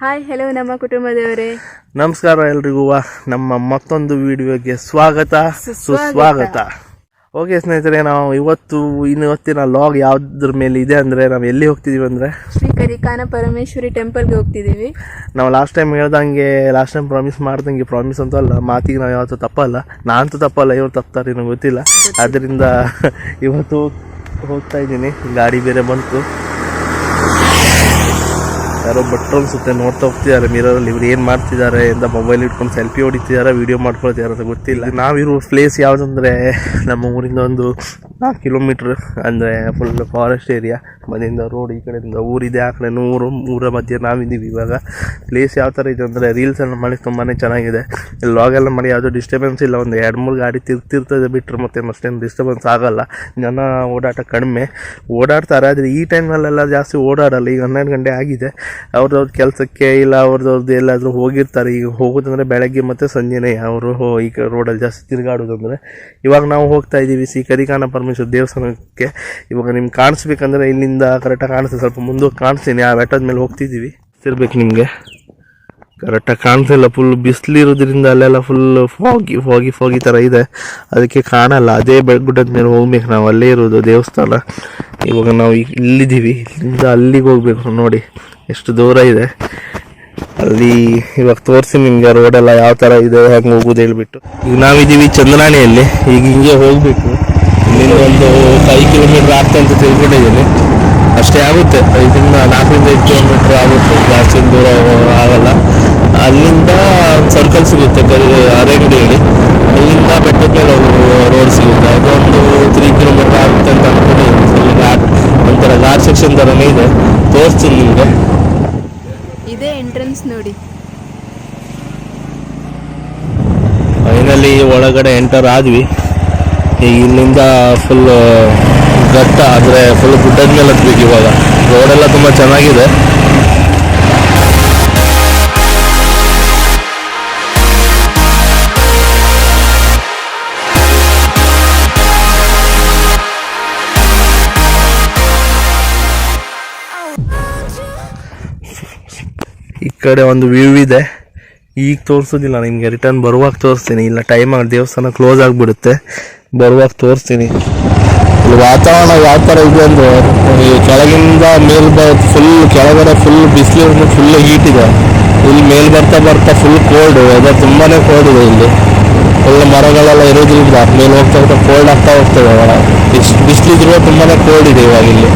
Hi hello ನಮ್ಮ ಕುಟುಂಬದವರೇ, ನಮಸ್ಕಾರ ಎಲ್ರಿಗೂ. ನಮ್ಮ ಮತ್ತೊಂದು ವಿಡಿಯೋಗೆ ಸ್ವಾಗತ ಸುಸ್ವಾಗತ. ಓಕೆ ಸ್ನೇಹಿತರೆ, ನಾವು ಇವತ್ತಿನ ಲಾಗ್ ಯಾವ್ದ್ರ ಮೇಲೆ ಇದೆ ಅಂದರೆ, ನಾವು ಎಲ್ಲಿ ಹೋಗ್ತಿದೀವಿ ಅಂದರೆ ಶ್ರೀ ಕರಿಕಾನ ಪರಮೇಶ್ವರಿ ಟೆಂಪಲ್ಗೆ ಹೋಗ್ತಿದ್ದೀವಿ. ನಾವು ಲಾಸ್ಟ್ ಟೈಮ್ ಪ್ರಾಮಿಸ್ ಮಾಡ್ದಂಗೆ, ಪ್ರಾಮಿಸ್ ಅಂತೂ ಅಲ್ಲ, ಮಾತಿಗೆ ನಾವು ಯಾವತ್ತೂ ತಪ್ಪಲ್ಲ. ನಾನಂತೂ ತಪ್ಪಲ್ಲ, ಇವ್ರು ತಪ್ತಾರೆ ನನಗೆ ಗೊತ್ತಿಲ್ಲ. ಆದ್ದರಿಂದ ಇವತ್ತು ಹೋಗ್ತಾ ಇದ್ದೀನಿ. ಗಾಡಿ ಬೇರೆ ಬಂತು, ಯಾರೋ ಭಟ್ರು ಅನ್ಸುತ್ತೆ, ನೋಡ್ತಾ ಹೋಗ್ತಿದ್ದಾರೆ ಮಿರರಲ್ಲಿ. ಇವ್ರು ಏನು ಮಾಡ್ತಿದ್ದಾರೆ ಅಂತ ಮೊಬೈಲ್ ಇಟ್ಕೊಂಡು ಸೆಲ್ಫಿ ಹೊಡಿತಿದ್ದಾರೆ, ವಿಡಿಯೋ ಮಾಡ್ಕೊಳ್ತಿದ್ದಾರೆ ಅಂತ ಗೊತ್ತಿಲ್ಲ. ನಾವಿರೋ ಪ್ಲೇಸ್ ಯಾವುದಂದ್ರೆ, ನಮ್ಮ ಊರಿಂದ ಒಂದು 4 ಕಿಲೋಮೀಟ್ರ್, ಅಂದರೆ ಫುಲ್ ಫಾರೆಸ್ಟ್ ಏರಿಯಾ. ಮನೆಯಿಂದ ರೋಡ್, ಈ ಕಡೆಯಿಂದ ಊರಿದೆ, ಆ ಕಡೆ ಊರ ಮಧ್ಯೆ ನಾವಿದ್ದೀವಿ. ಇವಾಗ ಪ್ಲೇಸ್ ಯಾವ ಥರ ಇದೆ ಅಂದರೆ, ರೀಲ್ಸ್ ಎಲ್ಲ ಮಾಡಿ ತುಂಬಾ ಚೆನ್ನಾಗಿದೆ. ಇಲ್ಲಿ ಲಾಗೆಲ್ಲ ಮಾಡಿ ಯಾವುದೂ ಡಿಸ್ಟರ್ಬೆನ್ಸ್ ಇಲ್ಲ. ಒಂದು 2-3 ಗಾಡಿ ತಿರ್ತಿರ್ತದೆ ಬಿಟ್ಟರೆ ಮತ್ತೆ ಅಷ್ಟೇನು ಡಿಸ್ಟರ್ಬೆನ್ಸ್ ಆಗಲ್ಲ. ಜನ ಓಡಾಟ ಕಡಿಮೆ ಓಡಾಡ್ತಾರೆ, ಆದರೆ ಈ ಟೈಮ್ನಲ್ಲೆಲ್ಲ ಜಾಸ್ತಿ ಓಡಾಡಲ್ಲ. ಈಗ 12 ಗಂಟೆ ಆಗಿದೆ. ಅವ್ರವ್ರ ಕೆಲಸಕ್ಕೆ ಇಲ್ಲ ಅವ್ರದ್ದು ಎಲ್ಲಾದರೂ ಹೋಗಿರ್ತಾರೆ. ಈಗ ಹೋಗೋದಂದರೆ ಬೆಳಗ್ಗೆ ಮತ್ತು ಸಂಜೆನೇ ಅವರು ಈ ರೋಡಲ್ಲಿ ಜಾಸ್ತಿ ತಿರುಗಾಡೋದಂದರೆ. ಇವಾಗ ನಾವು ಹೋಗ್ತಾ ಇದ್ದೀವಿ ಶ್ರೀ ಕರಿಕಾನ ಪರಮೇಶ್ವರ ದೇವಸ್ಥಾನಕ್ಕೆ. ಇವಾಗ ನಿಮ್ಗೆ ಕಾಣಿಸ್ಬೇಕಂದ್ರೆ ಇಲ್ಲಿಂದ ಕರೆಕ್ಟಾಗಿ ಕಾಣಿಸ್ತದೆ, ಸ್ವಲ್ಪ ಮುಂದೆ ಕಾಣಿಸ್ತೀನಿ. ಆ ಬೆಟ್ಟದ ಮೇಲೆ ಹೋಗ್ತಿದ್ದೀವಿ. ಇರ್ಬೇಕು ನಿಮಗೆ ಕರೆಕ್ಟಾಗಿ ಕಾಣಿಸಿಲ್ಲ, ಫುಲ್ ಬಿಸಿಲಿರೋದ್ರಿಂದ ಅಲ್ಲೆಲ್ಲ ಫುಲ್ ಫಾಗಿ ಥರ ಇದೆ, ಅದಕ್ಕೆ ಕಾಣಲ್ಲ. ಅದೇ ಗುಡ್ಡದ ಮೇಲೆ ಹೋಗ್ಬೇಕು ನಾವು, ಅಲ್ಲೇ ಇರೋದು ದೇವಸ್ಥಾನ. ಇವಾಗ ನಾವು ಇಲ್ಲಿದ್ದೀವಿ, ಇಲ್ಲಿಂದ ಅಲ್ಲಿಗೆ ಹೋಗ್ಬೇಕು. ನೋಡಿ ಎಷ್ಟು ದೂರ ಇದೆ ಅಲ್ಲಿ. ಇವಾಗ ತೋರಿಸಿ ನಿಮಗೆ ರೋಡೆಲ್ಲ ಯಾವ ಥರ ಇದೆ, ಹೆಂಗೆ ಹೋಗೋದು ಹೇಳ್ಬಿಟ್ಟು. ಈಗ ನಾವಿದ್ದೀವಿ ಚಂದ್ರಾಣಿಯಲ್ಲಿ. ಈಗ ಹಿಂಗೆ ಹೋಗಬೇಕು. ಇಲ್ಲಿಂದ ಒಂದು 5 ಕಿಲೋಮೀಟ್ರ್ ಆಗ್ತಾ ಅಂತ ತಿಳ್ಕೊಂಡಿದ್ದೀನಿ. ಅಷ್ಟೇ ಆಗುತ್ತೆ, 4-5 ಕಿಲೋಮೀಟ್ರ್ ಆಗುತ್ತೆ, ಜಾಸ್ತಿ ದೂರ ಆಗಲ್ಲ. ಅಲ್ಲಿಂದ ಸರ್ಕಲ್ ಸಿಗುತ್ತೆ ಅರೆಗುಡಿಯಲ್ಲಿ, ಅಲ್ಲಿಂದ ಬೆಟ್ಟದ ಮೇಲೆ ರೋಡ್ ಸಿಗುತ್ತೆ. ಅದೊಂದು 3 ಕಿಲೋಮೀಟ್ರ್ ಆಗುತ್ತೆ ಅಂತ ಅನ್ಕೊಂಡಿದ್ದೀನಿ. ಒಂಥರ ಘಾಟ್ ಸೆಕ್ಷನ್ ಥರನೇ ಇದೆ, ತೋರಿಸ್ತೀನಿ ನಿಮಗೆ. ಇದೇ ಎಂಟ್ರೆನ್ಸ್ ನೋಡಿ. ಫೈನಲಿ ಒಳಗಡೆ ಎಂಟರ್ ಆದ್ವಿ. ಈಗ ಇಲ್ಲಿಂದ ಫುಲ್ ಘಟ್ಟ, ಅಂದರೆ ಫುಲ್ ಗುಡ್ಡದ ಮೇಲೆ ಹತ್ಬೇಕು. ಇವಾಗ ರೋಡೆಲ್ಲ ತುಂಬ ಚೆನ್ನಾಗಿದೆ. ಈ ಕಡೆ ಒಂದು ವ್ಯೂ ಇದೆ. ಈಗ ತೋರಿಸೋದಿಲ್ಲ ನಿಮಗೆ, ರಿಟರ್ನ್ ಬರುವಾಗ ತೋರಿಸ್ತೀನಿ. ಇಲ್ಲ ಟೈಮ್ ಆಗಿ ದೇವಸ್ಥಾನ ಕ್ಲೋಸ್ ಆಗಿಬಿಡುತ್ತೆ, ಬರುವಾಗ ತೋರಿಸ್ತೀನಿ. ಇಲ್ಲಿ ವಾತಾವರಣ ಯಾವ ಥರ ಇದೆ ಅಂದರೆ, ಕೆಳಗಿಂದ ಫುಲ್ ಕೆಳಗಡೆ ಫುಲ್ ಬಿಸಿಲು, ಫುಲ್ ಹೀಟ್ ಇದೆ. ಇಲ್ಲಿ ಮೇಲೆ ಬರ್ತಾ ಫುಲ್ ಕೋಲ್ಡ್, ವೆದರ್ ತುಂಬಾ ಕೋಲ್ಡ್ ಇದೆ. ಇಲ್ಲಿ ಫುಲ್ ಮರಗಳೆಲ್ಲ ಇರೋದ್ರಿಂದ ಮೇಲೆ ಹೋಗ್ತಾ ಕೋಲ್ಡ್ ಆಗ್ತಾ ಹೋಗ್ತದೆ. ಇಷ್ಟು ಬಿಸಿಲಿದ್ರು ತುಂಬಾ ಕೋಲ್ಡ್ ಇದೆ ಇವಾಗ ಇಲ್ಲಿ.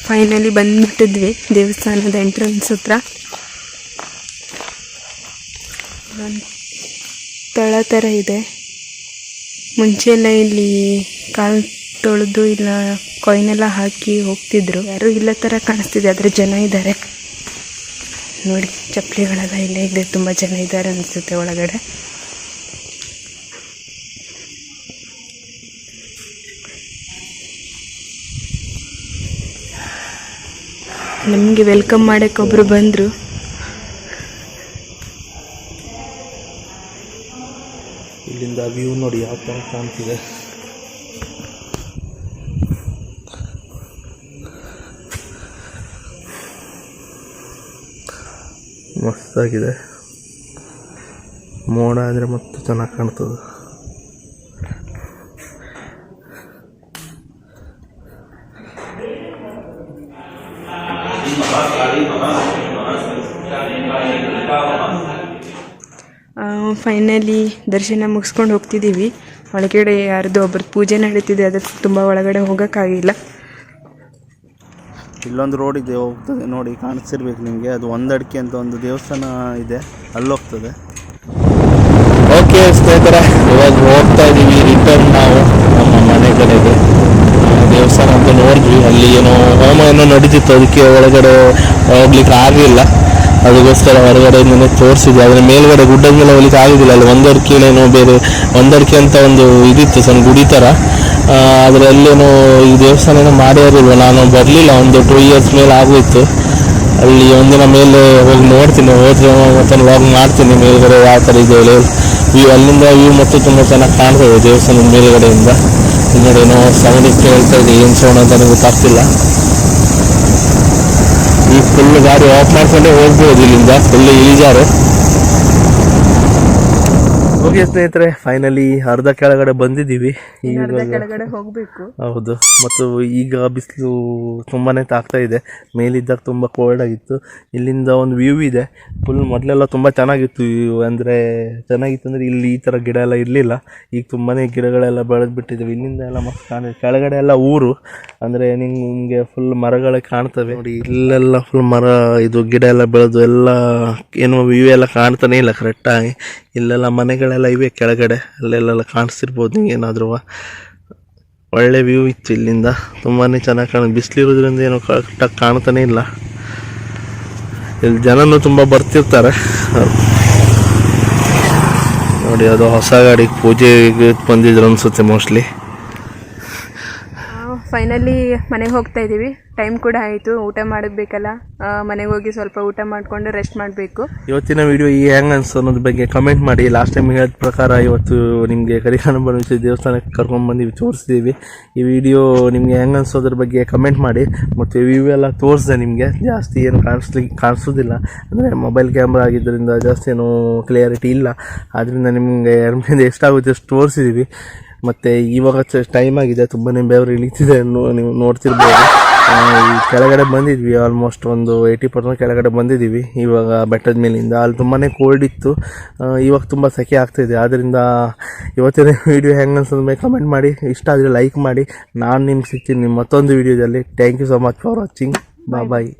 ಫೈನಲಿ ಬಂದ್ಬಿಟ್ಟಿದ್ವಿ ದೇವಸ್ಥಾನದ ಎಂಟ್ರೆನ್ಸ್ ಹತ್ರ. ತಳ ಥರ ಇದೆ. ಮುಂಚೆಲ್ಲ ಇಲ್ಲಿ ಕಾಲು ತೊಳೆದು ಇಲ್ಲ ಕಾಯಿನೆಲ್ಲ ಹಾಕಿ ಹೋಗ್ತಿದ್ರು. ಯಾರೂ ಇಲ್ಲ ಥರ ಕಾಣಿಸ್ತಿದೆ, ಆದರೆ ಜನ ಇದ್ದಾರೆ ನೋಡಿ. ಚಪ್ಪಲಿಗಳೆಲ್ಲ ಇಲ್ಲೇ ಇದೆ, ತುಂಬ ಜನ ಇದ್ದಾರೆ ಅನಿಸುತ್ತೆ ಒಳಗಡೆ. ನಮಗೆ ವೆಲ್ಕಮ್ ಮಾಡೋಕ್ಕೊಬ್ರು ಬಂದರು. ಇಲ್ಲಿಂದ ವ್ಯೂ ನೋಡಿ ಯಾವ ಥರ ಕಾಣ್ತಿದೆ. ಮಸ್ತಾಗಿದೆ. ಮೋಡ ಆದರೆ ಮತ್ತೆ ಚೆನ್ನಾಗಿ ಕಾಣ್ತದೆ. ಫೈನಲಿ ದರ್ಶನ ಮುಗಿಸ್ಕೊಂಡು ಹೋಗ್ತಿದ್ದೀವಿ. ಒಳಗಡೆ ಯಾರ್ದು ಒಬ್ಬರು ಪೂಜೆ ನಡೀತಿದೆ, ಅದಕ್ಕೆ ತುಂಬ ಒಳಗಡೆ ಹೋಗೋಕ್ಕಾಗಿಲ್ಲ. ಇಲ್ಲೊಂದು ರೋಡ್ ಇದೆ, ಹೋಗ್ತದೆ ನೋಡಿ, ಕಾಣಿಸ್ತಿರ್ಬೇಕು ನಿಮಗೆ. ಅದು ಒಂದಡಿಕೆ ಅಂತ ಒಂದು ದೇವಸ್ಥಾನ ಇದೆ, ಅಲ್ಲಿ ಹೋಗ್ತದೆ. ಓಕೆ ಸ್ನೇಹಿತರೆ, ಇವಾಗ ಹೋಗ್ತಾ ಇದ್ದೀವಿ ರಿಟರ್ನ್ ನಾವು ನಮ್ಮ ಮನೆ ಕಡೆಗೆ. ದೇವಸ್ಥಾನ ಅಂತ ನೋಡಿದ್ವಿ, ಅಲ್ಲಿ ಏನೋ ಹೋಮ ಏನೋ ನಡೀತಿತ್ತು, ಅದಕ್ಕೆ ಒಳಗಡೆ ಹೋಗ್ಲಿಕ್ಕೆ ಆಗಲಿಲ್ಲ. ಅದಕ್ಕೋಸ್ಕರ ಹೊರಗಡೆಯಿಂದನೇ ತೋರಿಸಿದ್ವಿ. ಅದರ ಮೇಲ್ಗಡೆ ಗುಡ್ಡದ ಮೇಲೆ ಹೋಗ್ಲಿಕ್ಕೆ ಆಗೋದಿಲ್ಲ. ಅಲ್ಲಿ ಒಂದರ್ಕಿನೇನೋ ಬೇರೆ ಒಂದರ್ಕೆ ಅಂತ ಒಂದು ಇದಿತ್ತು, ಸಣ್ಣ ಗುಡಿ ಥರ. ಆದರೆ ಅಲ್ಲೇನೋ ಈ ದೇವಸ್ಥಾನ ಏನೋ ಮಾಡಿರಲಿಲ್ಲ. ನಾನು ಬರಲಿಲ್ಲ, ಒಂದು 2 ಇಯರ್ಸ್ ಮೇಲೆ ಆಗೋಯಿತು. ಅಲ್ಲಿ ಒಂದಿನ ಮೇಲೆ ಹೋಗಿ ನೋಡ್ತೀನಿ, ಹೋದ್ರೆ ಮತ್ತೆ ವ್ಲಾಗ್ ಮಾಡ್ತೀನಿ ಮೇಲ್ಗಡೆ ಯಾವ ಥರ ಇದೆ ವ್ಯೂ. ಅಲ್ಲಿಂದ ವ್ಯೂ ಮತ್ತು ತುಂಬ ಚೆನ್ನಾಗಿ ಕಾಣ್ತದೆ ದೇವಸ್ಥಾನದ ಮೇಲ್ಗಡೆಯಿಂದ. ನೋಡಿ ಏನೋ ಸೌಂಡ್ ಕೇಳ್ತಾ ಇದೆ, ಏನು ಸೌಂಡ್ ಅಂತ ನನಗೆ ಗೊತ್ತಾಗ್ತಿಲ್ಲ. ಈ ಫುಲ್ ಗಾಡಿ ಆಫ್ ಮಾಡ್ಕೊಂಡೇ ಹೋಗ್ಬೋದು ಇಲ್ಲಿಂದ, ಫುಲ್ ಇಳಿಜಾರು. ಓಕೆ ಸ್ನೇಹಿತರೆ, ಫೈನಲಿ ಅರ್ಧ ಕೆಳಗಡೆ ಬಂದಿದ್ದೀವಿ. ಈಗ ಕೆಳಗಡೆ ಹೋಗ್ಬೇಕು. ಹೌದು, ಮತ್ತು ಈಗ ಬಿಸಿಲು ತುಂಬಾನೇ ತಾಗ್ತಾ ಇದೆ. ಮೇಲಿದ್ದಾಗ ತುಂಬ ಕೋಲ್ಡ್ ಆಗಿತ್ತು. ಇಲ್ಲಿಂದ ಒಂದು ವ್ಯೂ ಇದೆ ಫುಲ್. ಮೊದಲೆಲ್ಲ ತುಂಬ ಚೆನ್ನಾಗಿತ್ತು, ಅಂದರೆ ಇಲ್ಲಿ ಈ ಥರ ಗಿಡ ಎಲ್ಲ ಇರಲಿಲ್ಲ. ಈಗ ತುಂಬಾ ಗಿಡಗಳೆಲ್ಲ ಬೆಳೆದು ಬಿಟ್ಟಿದ್ದಾವೆ. ಇಲ್ಲಿಂದ ಎಲ್ಲ ಮಸ್ತ್ ಕಾಣಿದೆ. ಕೆಳಗಡೆ ಎಲ್ಲ ಊರು, ಅಂದರೆ ನಿಮಗೆ ಫುಲ್ ಮರಗಳೇ ಕಾಣ್ತವೆ ನೋಡಿ. ಇಲ್ಲೆಲ್ಲ ಫುಲ್ ಮರ, ಇದು ಗಿಡ ಎಲ್ಲ ಬೆಳೆದು ಎಲ್ಲ ಏನೋ ವ್ಯೂ ಎಲ್ಲ ಕಾಣ್ತಾನೆ ಇಲ್ಲ ಕರೆಕ್ಟಾಗಿ. ಇಲ್ಲೆಲ್ಲ ಮನೆಗಳೆಲ್ಲ ಇವೆ ಕೆಳಗಡೆ, ಅಲ್ಲೆಲ್ಲ ಕಾಣಿಸ್ತಿರ್ಬೋದು ನಿಮ್ಗೆ ಏನಾದರೂ. ಒಳ್ಳೆ ವ್ಯೂ ಇತ್ತು ಇಲ್ಲಿಂದ, ತುಂಬಾ ಚೆನ್ನಾಗಿ ಬಿಸಿಲಿರೋದ್ರಿಂದ ಏನೋ ಕರೆಕ್ಟಾಗಿ ಕಾಣ್ತಾನೆ ಇಲ್ಲ. ಇಲ್ಲಿ ಜನನೂ ತುಂಬ ಬರ್ತಿರ್ತಾರೆ ನೋಡಿ. ಅದು ಹೊಸ ಗಾಡಿ ಪೂಜೆಗೆ ಬಂದಿದ್ರು ಅನ್ಸುತ್ತೆ ಮೋಸ್ಟ್ಲಿ. ಫೈನಲಿ ಮನೆಗೆ ಹೋಗ್ತಾ ಇದ್ದೀವಿ. ಟೈಮ್ ಕೂಡ ಆಯಿತು, ಊಟ ಮಾಡಬೇಕಲ್ಲ. ಮನೆಗೆ ಹೋಗಿ ಸ್ವಲ್ಪ ಊಟ ಮಾಡಿಕೊಂಡು ರೆಸ್ಟ್ ಮಾಡಬೇಕು. ಇವತ್ತಿನ ವಿಡಿಯೋ ಹೆಂಗೆ ಅನಿಸ್ತು ಅನ್ನೋದ್ರ ಬಗ್ಗೆ ಕಮೆಂಟ್ ಮಾಡಿ. ಲಾಸ್ಟ್ ಟೈಮ್ ಹೇಳಿದ ಪ್ರಕಾರ ಇವತ್ತು ನಿಮಗೆ ಕರಿಕಾನಬನೇಶ್ವರಿ ದೇವಸ್ಥಾನಕ್ಕೆ ಕರ್ಕೊಂಡು ಬಂದು ತೋರಿಸ್ತೀವಿ. ಈ ವಿಡಿಯೋ ನಿಮಗೆ ಹೆಂಗೆ ಅನಿಸೋದ್ರ ಬಗ್ಗೆ ಕಮೆಂಟ್ ಮಾಡಿ. ಮತ್ತು ವ್ಯೂ ಎಲ್ಲ ತೋರಿಸಿದೆ ನಿಮಗೆ, ಜಾಸ್ತಿ ಏನು ಕಾಣಿಸೋದಿಲ್ಲ. ಅಂದರೆ ಮೊಬೈಲ್ ಕ್ಯಾಮ್ರಾ ಆಗಿದ್ದರಿಂದ ಜಾಸ್ತಿ ಏನು ಕ್ಲಿಯರಿಟಿ ಇಲ್ಲ. ಆದ್ದರಿಂದ ನಿಮಗೆ ಎಷ್ಟಾಗುತ್ತೆ ಅಷ್ಟು ತೋರಿಸಿದ್ದೀವಿ. ಮತ್ತು ಇವಾಗ ಟೈಮ್ ಆಗಿದೆ, ತುಂಬಾ ಬೆವರು ಇಳಿತಿದೆ, ನೀವು ನೋಡ್ತಿರ್ಬೋದು. ಈ ಕೆಳಗಡೆ ಬಂದಿದ್ವಿ, ಆಲ್ಮೋಸ್ಟ್ ಒಂದು 80% ಕೆಳಗಡೆ ಬಂದಿದ್ದೀವಿ ಇವಾಗ ಬೆಟ್ಟದ ಮೇಲಿಂದ. ಅಲ್ಲಿ ತುಂಬಾ ಕೋಲ್ಡ್ ಇತ್ತು, ಇವಾಗ ತುಂಬ ಸೆಕೆ ಆಗ್ತಾಯಿದೆ. ಆದ್ದರಿಂದ ಇವತ್ತಿನ ವೀಡಿಯೋ ಹೆಂಗೆ ಅನ್ಸೋದು ಕಮೆಂಟ್ ಮಾಡಿ. ಇಷ್ಟ ಆದರೆ ಲೈಕ್ ಮಾಡಿ. ನಾನು ನಿಮ್ಗೆ ಸಿಗ್ತೀನಿ ನಿಮ್ಮ ಮತ್ತೊಂದು ವೀಡಿಯೋದಲ್ಲಿ. Thank you so much for watching. Bye.